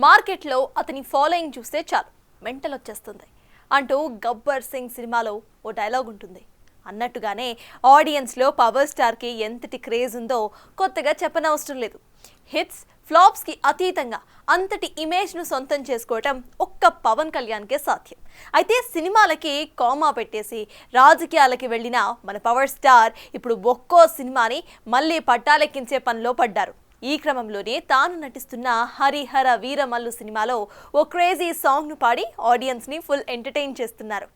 మార్కెట్లో అతని ఫాలోయింగ్ చూస్తే చాలు మెంటల్ వచ్చేస్తుంది అంటూ గబ్బర్ సింగ్ సినిమాలో ఓ డైలాగ్ ఉంటుంది. అన్నట్టుగానే ఆడియన్స్లో పవర్ స్టార్కి ఎంతటి క్రేజ్ ఉందో కొత్తగా చెప్పనవసరం లేదు. హిట్స్ ఫ్లాప్స్కి అతీతంగా అంతటి ఇమేజ్ను సొంతం చేసుకోవటం ఒక్క పవన్ కళ్యాణ్కే సాధ్యం. అయితే సినిమాలకి కామా పెట్టేసి రాజకీయాలకి వెళ్ళిన మన పవర్ స్టార్ ఇప్పుడు ఒక్కో సినిమాని మళ్ళీ పట్టాలెక్కించే పనిలో పడ్డారు. ఈ క్రమంలోనే తాను నటిస్తున్న హరిహర వీరమల్లు సినిమాలో ఓ క్రేజీ సాంగ్ను పాడి ఆడియన్స్ని ఫుల్ ఎంటర్టైన్ చేస్తున్నారు.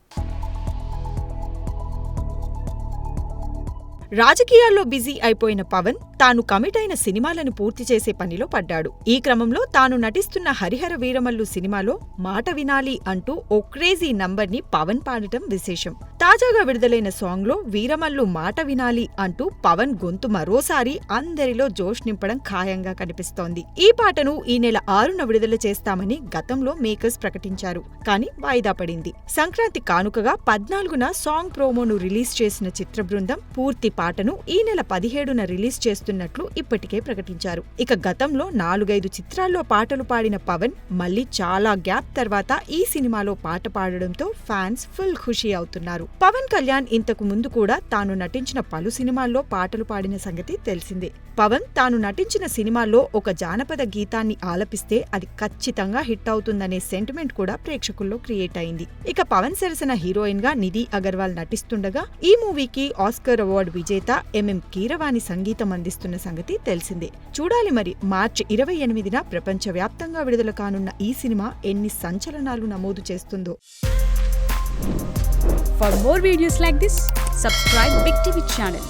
రాజకీయాల్లో బిజీ అయిపోయిన పవన్ తాను కమిట్ అయిన సినిమాలను పూర్తి చేసే పనిలో పడ్డాడు. ఈ క్రమంలో తాను నటిస్తున్న హరిహర వీరమల్లు సినిమాలో మాట వినాలి అంటూ ఓ క్రేజీ నంబర్ని పవన్ పాడటం విశేషం. తాజాగా విడుదలైన సాంగ్లో వీరమల్లు మాట వినాలి అంటూ పవన్ గొంతు మరోసారి అందరిలో జోష్ నింపడం ఖాయంగా కనిపిస్తోంది. ఈ పాటను ఈ నెల 6న విడుదల చేస్తామని గతంలో మేకర్స్ ప్రకటించారు. కానీ వాయిదా పడింది. సంక్రాంతి కానుకగా 14న సాంగ్ ప్రోమోను రిలీజ్ చేసిన చిత్ర బృందం పూర్తి పాటను ఈ నెల 17న రిలీజ్ చేస్తున్నట్లు ఇప్పటికే ప్రకటించారు. ఇక గతంలో 4-5 చిత్రాల్లో పాటలు పాడిన పవన్ మళ్లీ చాలా గ్యాప్ తర్వాత ఈ సినిమాలో పాట పాడడంతో ఫ్యాన్స్ ఫుల్ ఖుషీ అవుతున్నారు. పవన్ కళ్యాణ్ ఇంతకు ముందు కూడా తాను నటించిన పలు సినిమాల్లో పాటలు పాడిన సంగతి తెలిసిందే. పవన్ తాను నటించిన సినిమాల్లో ఒక జానపద గీతాన్ని ఆలపిస్తే అది ఖచ్చితంగా హిట్ అవుతుందనే సెంటిమెంట్ కూడా ప్రేక్షకుల్లో క్రియేట్ అయింది. ఇక పవన్ సరసన హీరోయిన్ గా నిధి అగర్వాల్ నటిస్తుండగా ఈ మూవీకి ఆస్కర్ అవార్డు విజేత ఎంఎం కీరవాణి సంగీతం అందిస్తున్న సంగతి తెలిసిందే. చూడాలి మరి మార్చి 28న ప్రపంచవ్యాప్తంగా విడుదల కానున్న ఈ సినిమా ఎన్ని సంచలనాలు నమోదు చేస్తుందో. For more videos like this, subscribe Big TV channel.